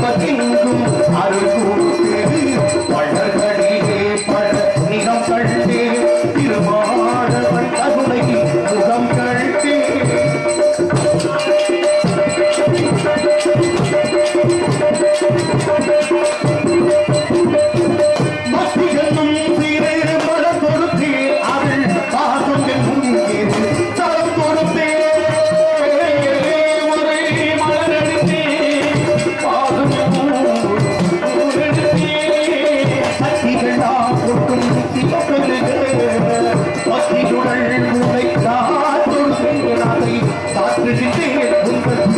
உலகெங்கும் அருகூட்டு பழகளிலே பழ நிறம் கண்டே திருமாடவன் கருணை முகம் கண்டே மத்தியனும் சீரே மலர் கொடுத்தே அவள் பாசம் என்னும் தரம் கொடுத்தே ஒரே மலரடித்தே பாசம் சக்திகளாம் கொட்டும் பக்தியுடன் உன்னை காத்துதை காத்துகின்றேன் உங்கள்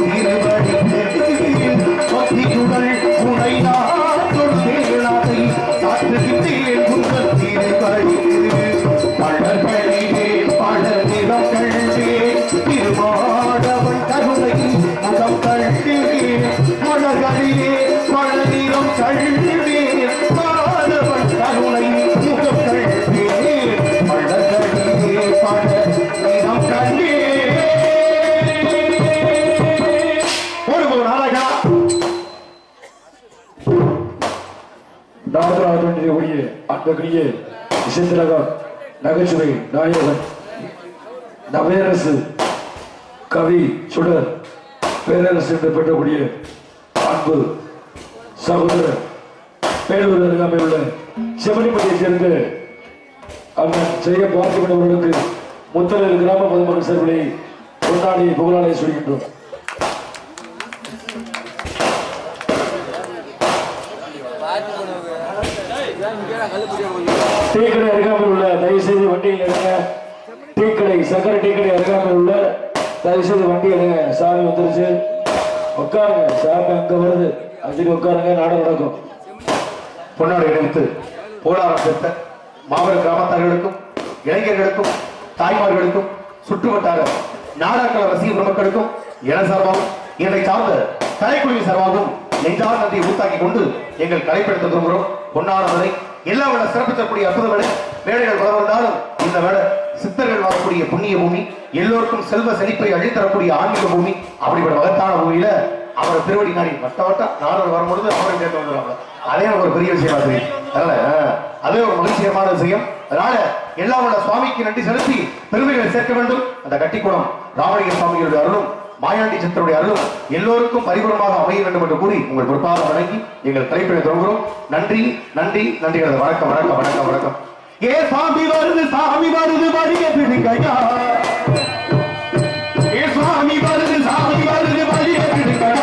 திருவடியில் பக்தியுடன் உன்னை காத்துதை காத்துகின்றேன் உங்கள் திருவடியில் பழகளிலே பல நிறம் கண்டே திருமாடவன் கருணை முகம் கண்டே மலர்களிலே பல நிறம் கண்டே மாதவன் கருணை முகம் கண்டே மலர்களிலே பல நிறம் கண்டே ஒரு நாளாக நாகராஜனுடைய அன்புக்குரிய இசைத்திலக நகைச்சுவை நாயகன் நவேரசு கவி சுடர் பேரரசு என்று பெற்றக்கூடிய அன்பு சகோதரர் பேரூர் அருகாமையில் உள்ள செமனிப்பட்டியை சேர்ந்த அண்ணன் செய்ய பார்த்துவிடவர்களுக்கு முத்தலர் கிராம பொதுமக்கள் சார்பிலே கொண்டாடி புகழாலை சொல்கின்றோம். டீக்கடை அருகாமையில் உள்ள தயவுசெய்து வண்டியில் எடுங்க. டீக்கடை சக்கரை டீக்கடை அருகாமையில் உள்ள தயவுசெய்து வண்டி எடுங்க. சாமி வந்துருச்சு, உட்காருங்க. சாமி அங்க வருது, அஞ்சலி உட்காருங்க. நாடகம் நடக்கும். பொன்னாடு எடுத்து போராடம் பெற்ற மாபெரும் கிராமத்தார்களுக்கும் இளைஞர்களுக்கும் தாய்மார்களுக்கும் சுற்றுவட்டார நாடகக்கல ரசிக பெருமக்களுக்கும் என சார்பாகவும் என்னை சார்ந்த கலைக்குழுவின் சார்பாகவும் நெஞ்சார் நன்றியை ஊத்தாக்கி கொண்டு எங்கள் கலைப்படுத்த விரும்புகிறோம். பொன்னானவரை எல்லா விட சிறப்பித்தக்கூடிய அற்புதங்களை வேலைகள் வளர வந்தாலும் இந்த வேலை சித்தர்கள் வாழக்கூடிய புண்ணிய பூமி, எல்லோருக்கும் செல்வ செழிப்பை அழித்தரக்கூடிய ஆன்மீக பூமி. அப்படிப்பட்ட மகத்தான பூமியில அவரை திருவடி நாடி வட்ட நாடகம் வரும்பொழுது அவரை கேட்டு வந்துடுவாங்க. அதே ஒரு பெரிய விஷயமா தெரியும். அதனால அதே ஒரு மகிழ்ச்சியமான விஷயம். அதனால எல்லா உள்ள சுவாமிக்கு நன்றி செலுத்தி பெருமைகளை சேர்க்க வேண்டும். அந்த கட்டிக்குளம் ராமலிங்க சுவாமிகளுடைய அருளும் மாயாண்டி சித்தருடைய அருளும் எல்லோருக்கும் பரிபூர்ணமாக அமைய வேண்டும் என்று கூறி உங்கள் பொறுப்பாக வணங்கி எங்கள் தலைப்பை தொடங்குகிறோம். நன்றி நன்றி நன்றி. வணக்கம் வணக்கம் வணக்கம் வணக்கம். ஏ சாமி வருது வழிய பிடிக்கையா. ஏ சுவாமி வருது வழிய பிடிக்கையா.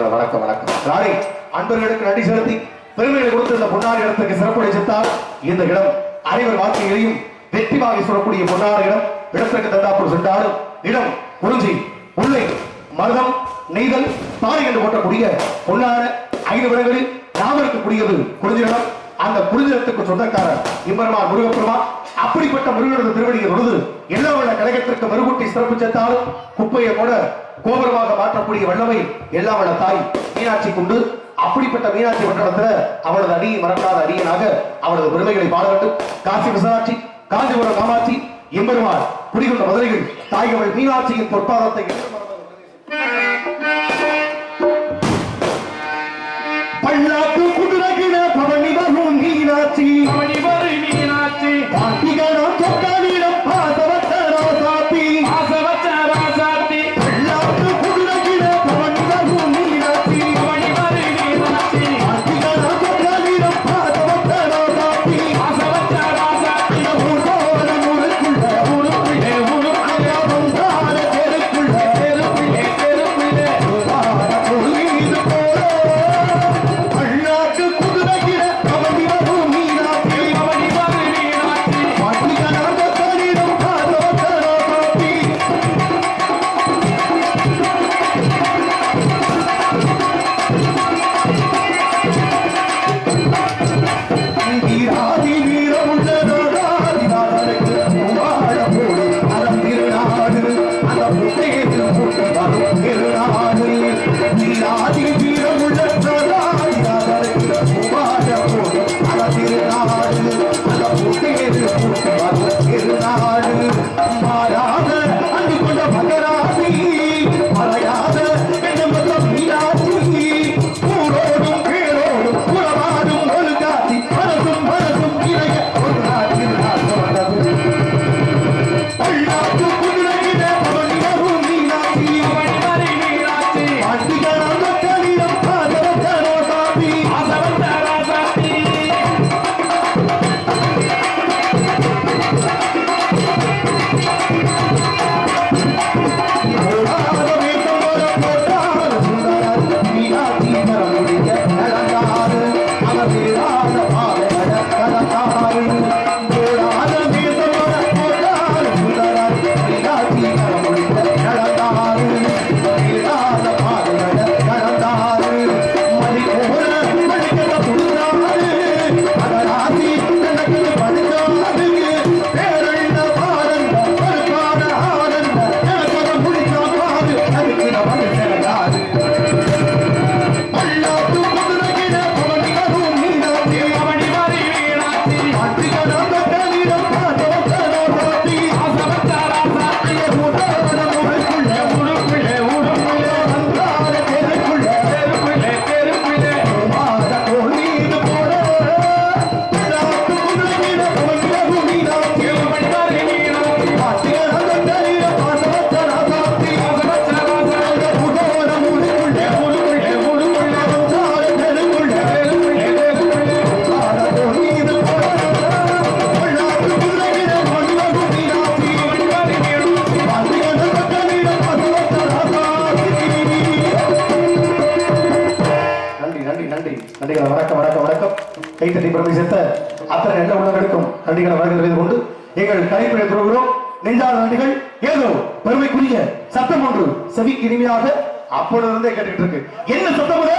வணக்கம் வணக்கம். ராணி அன்பர்களுக்கு நன்றி செலுத்தி பெருமைகளை கொடுத்து இந்த பொன்னார் இடத்துக்கு சிறப்புடைய செத்தால் இந்த இடம் அனைவர் வாழ்க்கையிலையும் வெற்றி வாங்கி சொல்லக்கூடிய பொன்னார் இடம். இடத்திற்கு தந்தாப்பூர் சென்றாலும் இடம் குறிஞ்சி, முல்லை, மருதம், நெய்தல், தாரை என்று போட்டக்கூடிய பொன்னார 5 இடங்களில் நாம் இருக்கக்கூடியது குறிஞ்சிடம். அந்த குறிஞ்சிடத்துக்கு சொந்தக்காரர் இம்பெருமான் முருகப்பெருமான். அப்படிப்பட்ட முருகனது திருவடியை பொழுது எல்லா உள்ள கழகத்திற்கு மறுகுட்டி சிறப்பு சேர்த்தாலும் குப்பையை கூட கோபுரமாக மாற்றக்கூடிய வல்லமை எல்லா வல்ல தாய் மீனாட்சி கொண்டு அப்படிப்பட்ட மீனாட்சி மண்டலத்தில் அவளது அடியை மறக்காத அடியனாக அவளது பெருமைகளை பாட வேண்டும். காசி விசாலாட்சி, காஞ்சிபுரம் காமாட்சி, எம்பெருமாள் குடிகொண்ட மதுரைகள் தாய்கள் மீனாட்சியின் பொற்பாதத்தை பல்லாக்கு குதிரகின பவனி வரும் மீனாட்சி, பவனி வரும் மீனாட்சி, பாண்டிகனம் சொக்கனிடம் பாசவச்ச ராசாத்தி, பாசவச்ச ராசாத்தி, பல்லாக்கு குதிரகின பவனி வரும் மீனாட்சி, பவனி வரும் மீனாட்சி, பாண்டிகனம் சொக்கனிடம் பாசவச்ச ராசாத்தி, பாசவச்ச ராசாத்தி, ஊரோட முருக்குள்ள ஊருக்குள்ளே ஊருக்குள்ளே வந்தார தெருக்குள்ளே தெருக்குள்ளே தெருக்குள்ளே வார பொழுது போல பல்லாக்கு குதிரகின பவனி வரும் மீனாட்சி, பவனி வரும் மீனாட்சி, பாண்டிகனம் சொக்கனிடம் பாசவச்ச ராசாத்தி. வீராதி வீரமுள்ள நாடாதிநாதனுக்கு வாழ போடு அதன் திருநாடு, அந்த புத்தையது முட்டு வரும் திருநாடு. வீராதி வீரமுள்ள நாடாதிநாதனுக்கு வாழ போடு அதன் திருநாடு, அந்த புத்தையது முட்டு வரும் திருநாடு. மாறாத அன்பு கொண்ட மகராசி, மறையாத எண்ணம் மீனாட்சி, ஊரோடும் பேரோடும் உறவாடும் ஒரு காட்சி, மனசும் மனசும் இணைய ஒரு நாட்டில் நான் பிறந்தது. பல்லாக்கு குதிரையிட பவனி வரும் மீனாட்சி, பவனி வரும் மீனாட்சி, பாண்டிகனம் சொக்கனிடம் பாசவச்ச ராசாத்தி, பாசவச்ச ராசாத்தி. போடாத வேஷம் வர போட்டார் சுந்தரர் மீனாட்சி மரமுடிய நடந்தாரு, அவர் வீராத பாதைகளை கடந்தாரு. போடாத வேஷம் வர போட்டார் சுந்தரர் மீனாட்சி மரமுடிய நடந்தாரு, வீராத பாதைகளை கடந்தாரு. மணி போல மணிக்கட்ட புடுங்காரு, அதராசி எனக்கு படுங்காரு. பேரண்ட பாரண்ட பருக்கான ஆனந்த எனக்கு முடிக்கா பாரு, அதுக்கு நமக்கு சேராது. பல்லாக்கு குதிரையிட பவனி வரும் மீனாட்சி, பவனி வரும் மீனாட்சி, பாண்டிகனம் சொக்கனிடம் பாசவச்ச ராசாத்தி, பாசவச்ச ராசாத்தி. ஊரோட முருக்குள்ளே ஊருக்குள்ளே ஊருக்குள்ளே வந்தார தெருக்குள்ளே தெருக்குள்ளே தெருக்குள்ளே மாத கோலீது போல பல்லாக்கு குதிரையிட பவனி வரும் மீனாட்சி, பவனி வரும் மீனாட்சி, பாண்டிகனம் சொக்கனிடம் பாசவச்ச ராசாத்தி, பாசவச்ச ராசாத்தி. ஊரோட முருக்குள்ளே ஊருக்குள்ளே ஊருக்குள்ளே வந்தார தெருக்குள்ளே தெருக்குள்ளே தெருக்குள்ளே மாத கோலீது போல பல்லாக்கு குதிரையிட பவனி வரும் மீனாட்சி, பவனி வரும் மீனாட்சி, பாண்டிகனம் சொக்கனிடம் பாசவச்ச ராசாத்தி. நன்றி நன்றி நன்றி நன்றிகளை வணக்கம் வணக்கம் வணக்கம். கைத்தட்டி பெருமை சேர்த்த அத்தனை நல்ல உள்ளங்களுக்கும் நன்றிகளை வழங்குகிறது கொண்டு எங்கள் கலைப்படை துறவுகிறோம். நெஞ்சாத நன்றிகள். ஏதோ பெருமைக்குரிய சத்தம் ஒன்று செவிக்கு இனிமையாக அப்பொழுது கேட்டுக்கிட்டு இருக்கு. என்ன சத்தம் அது?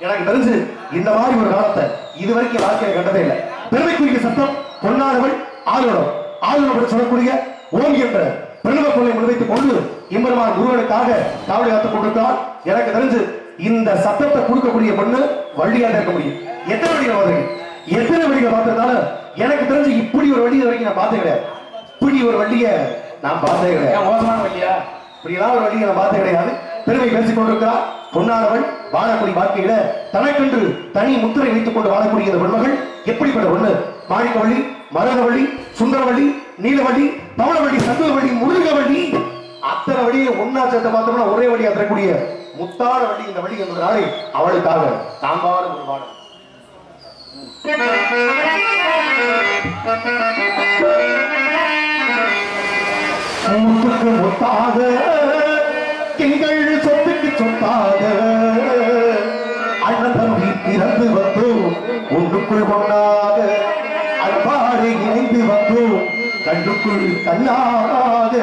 எனக்கு தெரிஞ்சு இந்த மாதிரி ஒரு காலத்தை இதுவரைக்கும் வாழ்க்கையில கண்டதே இல்லை. பெருமைக்குரிய சத்தம் பொன்னானவள் ஆளுநர் ஆளுநர் சொல்லக்கூடிய ஓங்கி என்ற பெருமை கொள்ளை முன்வைத்துக் கொண்டு எம்பெருமான் முருகனுக்காக காவடி காத்துக் கொண்டிருக்கிறார். எனக்கு தெரிஞ்சு இந்த சத்தத்தை கொடுக்கக்கூடிய பொண்ணு வள்ளியாக இருக்க முடியும். எத்தனை வழிகளை பார்த்துருக்கேன், எத்தனை வழிகளை பார்த்திருந்தாலும் எனக்கு தெரிஞ்சு இப்படி ஒரு வழி வரைக்கும் நான் பார்த்தே கிடையாது. இப்படி ஒரு வள்ளிய நான் பார்த்தே கிடையாது. மோசமான வழியா இப்படியெல்லாம் ஒரு வழியை நான் பார்த்தே கிடையாது. பெருமை பேசிக் கொண்டிருக்கிறார். பொன்னானவள் வாழக்கூடிய வாழ்க்கையில தனக்கென்று தனி முத்திரை வைத்துக் கொண்டு வாழக்கூடிய இந்த பெண்மகள் எப்படிப்பட்ட ஒண்ணு? மாணிக்கவள்ளி, மரகவள்ளி, சுந்தரவள்ளி, நீலவள்ளி, பவளவள்ளி, சங்குவள்ளி, முருகவள்ளி, அத்தனை வழியை ஒன்னா சேர்த்த பார்த்தோம்னா ஒரே வழியா தரக்கூடிய முத்தான வள்ளி இந்த வள்ளி என்பதனாலே அவளுக்காக தாங்காத ஒரு பாடல். முத்துக்கு முத்தாக எங்கள் சொத்துக்கு சொத்தாக அண்ணன் தம்பி பிறந்து வந்தோம் ஒன்றுக்குள் ஒன்றாக அன்பாடு இணைந்து வந்தோம் கண்ணுக்குள் கண்ணாக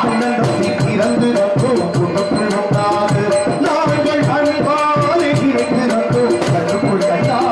அண்ணன் தம்பி பிறந்து வந்தோம் ஒன்றுக்குள் ஒன்றாக நாங்கள் அன்பாடு இணைந்து வந்தோம் கண்ணுக்குள் கண்ணாக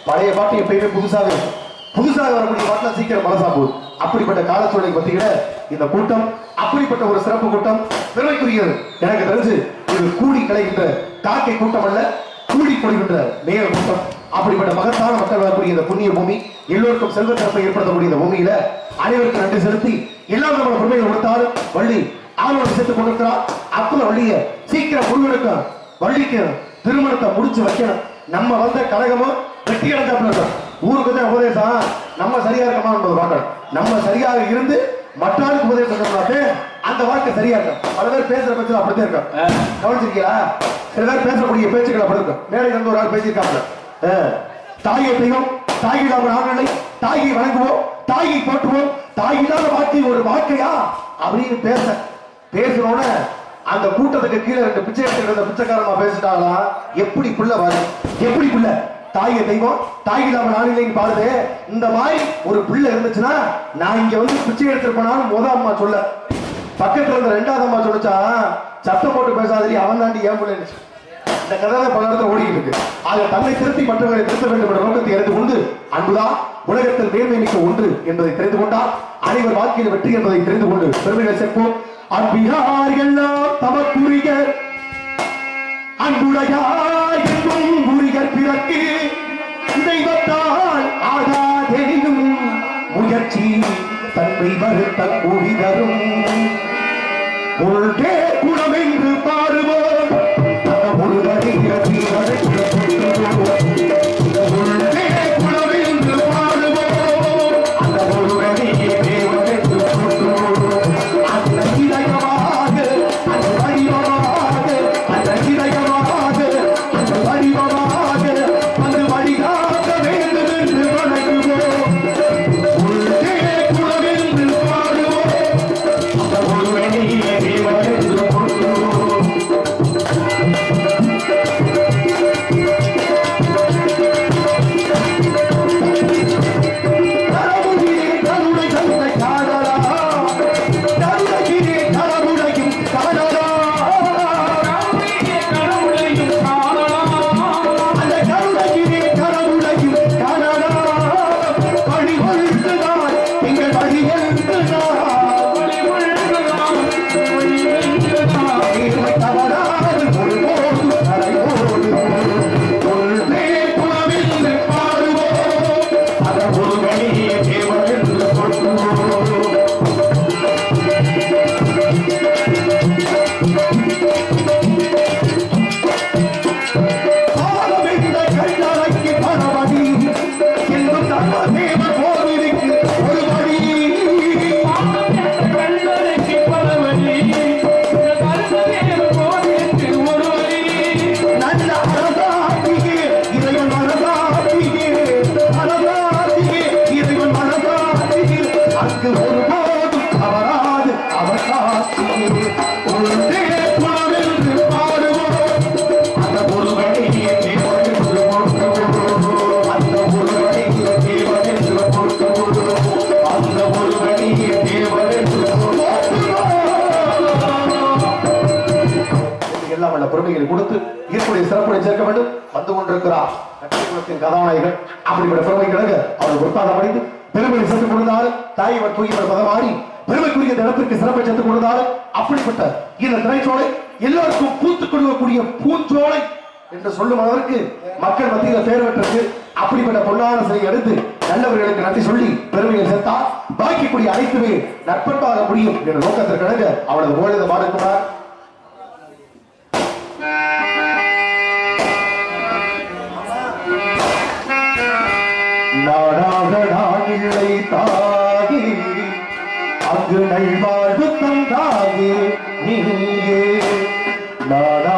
பழைய பாட்டு எப்பயுமே புதுசாக இருக்கும். புதுசாக வரக்கூடிய பாட்டுல சீக்கிரம் மனசா போகுது. அப்படிப்பட்ட காலச்சூழலை பத்திக்கிட இந்த கூட்டம் அப்படிப்பட்ட ஒரு சிறப்பு கூட்டம் பெருமைக்குரியது. எனக்கு தெரிஞ்சு இது கூடி கலைகின்ற காக்கை கூட்டம் அல்ல, கூடி கொள்கின்ற நேர கூட்டம். அப்படிப்பட்ட மகத்தான மக்கள் வரக்கூடிய இந்த புண்ணிய பூமி, எல்லோருக்கும் செல்வ சிறப்பை ஏற்படுத்தக்கூடிய இந்த பூமியில அனைவருக்கும் நன்றி செலுத்தி எல்லா விதமான பெருமைகள் கொடுத்தாலும் வள்ளி ஆர்வம் சேர்த்துக் கொண்டிருக்கிறார். அப்பல வள்ளிய சீக்கிரம் முருகனுக்கு வள்ளிக்கு திருமணத்தை முடிச்சு வைக்கணும். நம்ம வந்த கழகமும் வெற்றி அடைஞ்சாப்புல இருக்கோம். ஊருக்கு தான் உபதேசம், நம்ம சரியா இருக்கமா என்பது பார்க்கணும். நம்ம சரியாக இருந்து மற்றாருக்கு உபதேசம் சொன்னாலே அந்த வாழ்க்கை சரியா இருக்கும். பல பேர் பேசுற பேச்சு அப்படித்தான் இருக்கும். கவனிச்சிருக்கீங்களா? சில பேர் பேசக்கூடிய பேச்சுக்கள் அப்படி இருக்கும். மேலே இருந்து ஒரு ஆள் பேசியிருக்காங்க, தாயை தெய்வம், தாய் இல்லாமல் நாங்கள், தாயை வணங்குவோம், தாயை போற்றுவோம், தாய் இல்லாத வாழ்க்கை ஒரு வாழ்க்கையா அப்படின்னு பேசுறோட அந்த கூட்டத்துக்கு கீழே ரெண்டு பிச்சை எடுத்துக்கிற பிச்சைக்காரமா பேசிட்டாங்களா? எப்படி புள்ள வாரு, எப்படி புள்ள? தாயை தெய்வம், தாய் இல்லாம நான் இல்லைன்னு பாருது. இந்த மாதிரி ஒரு பிள்ளை இருந்துச்சுன்னா நான் இங்க வந்து பிச்சை எடுத்துருப்பேனாலும் முத அம்மா சொல்ல, பக்கத்துல இருந்த ரெண்டாவது அம்மா சொல்லிச்சா சத்தம் போட்டு பேசாதே அவன் தாண்டி ஏன் பிள்ளை இந்த கதை பல இடத்துல ஓடிக்கிட்டு இருக்கு. ஆக தன்னை திருத்தி மற்றவர்களை திருத்த வேண்டும் என்ற நோக்கத்தை அறிந்து கொண்டு அன்புதான் உலகத்தில் மேன்மை மிக்க ஒன்று என்பதை தெரிந்து கொண்டால் அனைவர் வாழ்க்கையில் வெற்றி என்பதை தெரிந்து கொண்டு பெருமைகளை சேர்ப்போம். அன்பினார் எல்லாம் தமக்குரிய அன்புடையார் என்னும் உரியர் பிறக்கு தெய்வத்தால் ஆகாதெனினும் முயற்சி தன்மை வருத்த கூடி தரும் பொருளே குணம் என்று பாடுவோம் அந்த பொருளை பொறுமைகளை கொடுத்து ஈர்ப்புடைய சிறப்புடைய சேர்க்க வேண்டும் வந்து கொண்டிருக்கிறார் குலத்தின் கதாநாயகன். அப்படிப்பட்ட பெருமை கிடங்க அவர் உற்சாகம் அடைந்து பெருமையை சேர்த்துக் கொண்டாலும் தாயவர் தூக்கிவர் பதமாறி பெருமைக்குரிய இடத்திற்கு சிறப்பை சேர்த்துக் கொண்டாலும் அப்படிப்பட்ட இந்த திரைச்சோலை எல்லாருக்கும் பூத்துக் கொடுக்கக்கூடிய பூஞ்சோலை என்று சொல்லும் அளவிற்கு மக்கள் மத்தியில் பெயர் பெற்றிருக்கு. அப்படிப்பட்ட பொன்னான சிலை எடுத்து நல்லவர்களுக்கு நன்றி சொல்லி பெருமையை சேர்த்தா பாக்கி கூடிய அனைத்துமே நற்பண்பாக முடியும் என்ற நோக்கத்திற்கு கிடங்க அவளது ஓய்ந்த பாடுகிறார். நாடாக நான் இல்லை தாகி அங்கு நல்வாழ்வு தந்தாகி நீயே நாடா